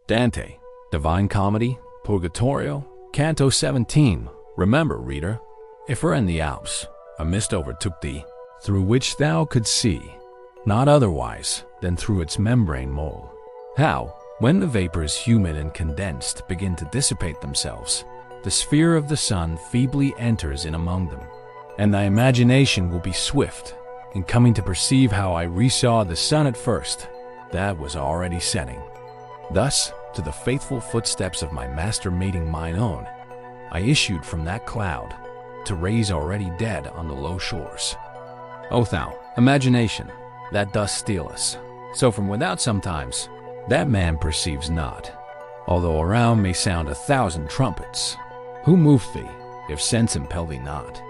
Dante, Divine Comedy, Purgatorio, Canto 17. Remember, reader, if we're in the Alps, a mist overtook thee, through which thou couldst see, not otherwise than through its membrane mole. How, when the vapors humid and condensed begin to dissipate themselves, the sphere of the sun feebly enters in among them, and thy imagination will be swift in coming to perceive how I resaw the sun at first, that was already setting. Thus, to the faithful footsteps of my master mating mine own, I issued from that cloud to raise already dead on the low shores. O thou, imagination, that dost steal us, so from without sometimes, that man perceives not, although around may sound 1,000 trumpets. Who moved thee, if sense impel thee not?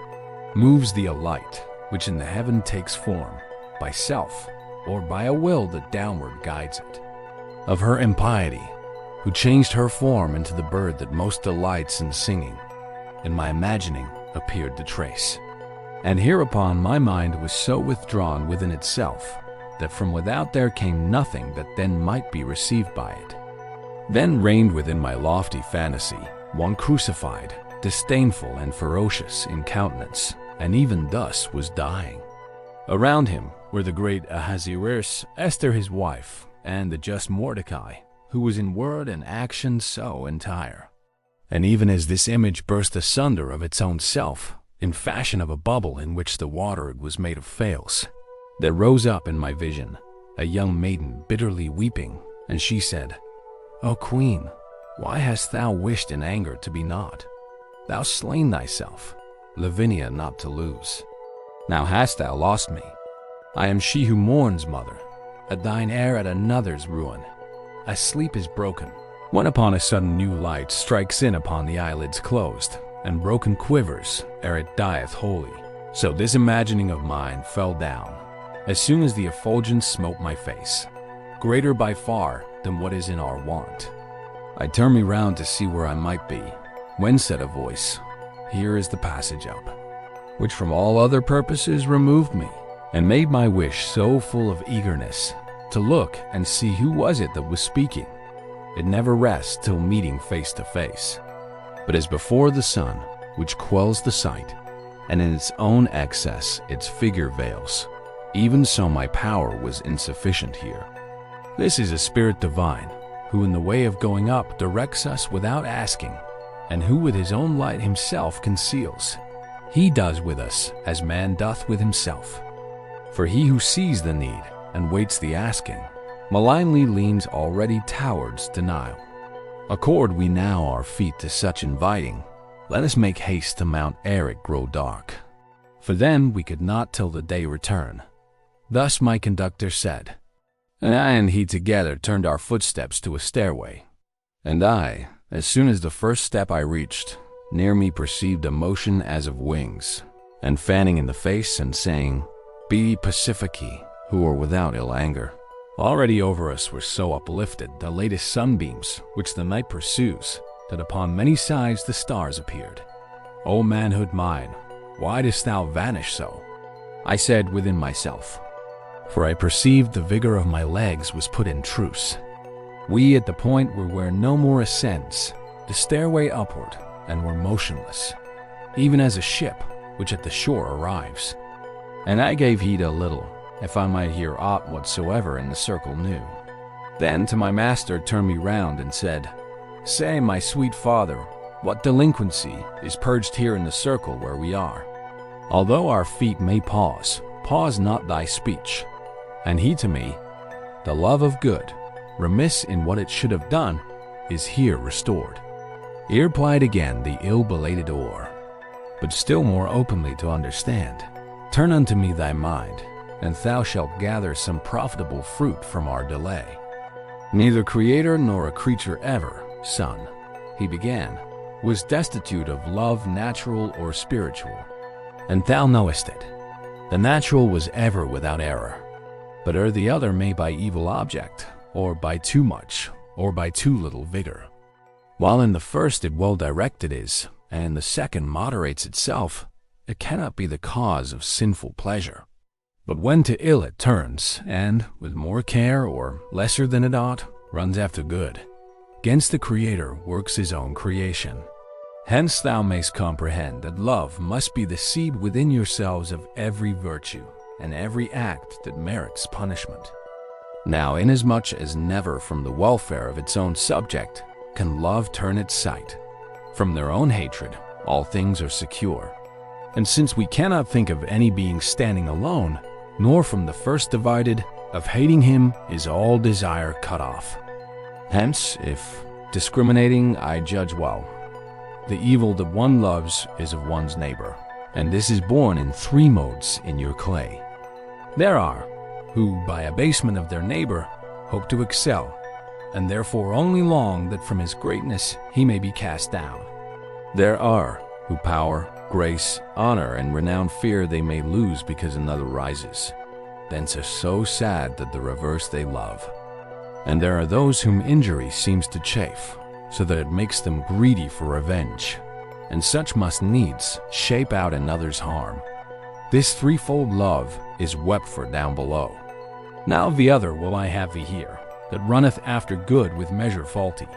Moves thee a light, which in the heaven takes form, by self, or by a will that downward guides it. Of her impiety, who changed her form into the bird that most delights in singing, in my imagining appeared the trace. And hereupon my mind was so withdrawn within itself, that from without there came nothing that then might be received by it. Then reigned within my lofty fantasy one crucified, disdainful and ferocious in countenance, and even thus was dying. Around him were the great Ahasuerus, Esther his wife, and the just Mordecai, who was in word and action so entire. And even as this image burst asunder of its own self, in fashion of a bubble in which the water it was made of fails, there rose up in my vision a young maiden bitterly weeping, and she said, O Queen, why hast thou wished in anger to be naught? Thou slain thyself, Lavinia not to lose. Now hast thou lost me. I am she who mourns, mother, at thine heir at another's ruin. A sleep is broken, when upon a sudden new light strikes in upon the eyelids closed, and broken quivers ere it dieth wholly. So this imagining of mine fell down, as soon as the effulgence smote my face, greater by far than what is in our wont. I turned me round to see where I might be, when said a voice, Here is the passage up, which from all other purposes removed me, and made my wish so full of eagerness to look and see who was it that was speaking. It never rests till meeting face to face, but as before the sun, which quells the sight, and in its own excess its figure veils, even so my power was insufficient here. This is a spirit divine, who in the way of going up directs us without asking, and who with his own light himself conceals. He does with us as man doth with himself. For he who sees the need and waits the asking, malignly leans already towards denial. Accord we now our feet to such inviting, let us make haste to mount ere it grow dark, for then we could not till the day return. Thus my conductor said, and I and he together turned our footsteps to a stairway, and I, as soon as the first step I reached, near me perceived a motion as of wings, and fanning in the face and saying, Be pacifici, who are without ill anger. Already over us were so uplifted the latest sunbeams which the night pursues, that upon many sides the stars appeared. O manhood mine, why dost thou vanish so? I said within myself, for I perceived the vigor of my legs was put in truce. We at the point were where no more ascends, the stairway upward, and were motionless, even as a ship which at the shore arrives. And I gave heed a little, if I might hear aught whatsoever in the circle new. Then to my master turned me round and said, Say, my sweet father, what delinquency is purged here in the circle where we are? Although our feet may pause, pause not thy speech. And he to me, the love of good, remiss in what it should have done, is here restored. Ere plied again the ill-belated oar, but still more openly to understand. Turn unto me thy mind, and thou shalt gather some profitable fruit from our delay. Neither creator nor a creature ever, son, he began, was destitute of love natural or spiritual, and thou knowest it. The natural was ever without error, but ere the other may by evil object, or by too much, or by too little vigor. While in the first it well directed is, and the second moderates itself, it cannot be the cause of sinful pleasure. But when to ill it turns, and, with more care or lesser than it ought, runs after good, against the Creator works his own creation. Hence thou mayst comprehend that love must be the seed within yourselves of every virtue and every act that merits punishment. Now, inasmuch as never from the welfare of its own subject can love turn its sight, from their own hatred all things are secure. And since we cannot think of any being standing alone, nor from the first divided, of hating him is all desire cut off. Hence, if, discriminating, I judge well, the evil that one loves is of one's neighbor, and this is born in three modes in your clay. There are who, by abasement of their neighbor, hope to excel, and therefore only long that from his greatness he may be cast down. There are who power, grace, honor, and renown fear they may lose because another rises. Thence are so sad that the reverse they love. And there are those whom injury seems to chafe, so that it makes them greedy for revenge, and such must needs shape out another's harm. This threefold love is wept for down below. Now the other will I have thee here, that runneth after good with measure faulty.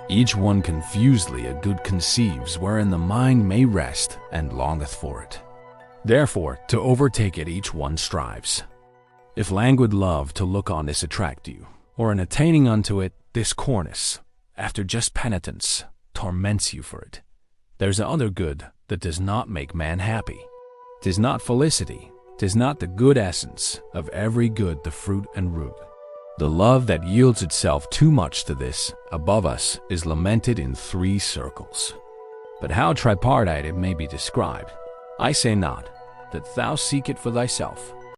Each one confusedly a good conceives, wherein the mind may rest, and longeth for it. Therefore, to overtake it each one strives. If languid love to look on this attract you, or in attaining unto it this cornice, after just penitence, torments you for it, there's other good that does not make man happy. 'Tis not felicity, 'tis not the good essence of every good the fruit and root. The love that yields itself too much to this above us is lamented in three circles. But how tripartite it may be described, I say not that thou seek it for thyself,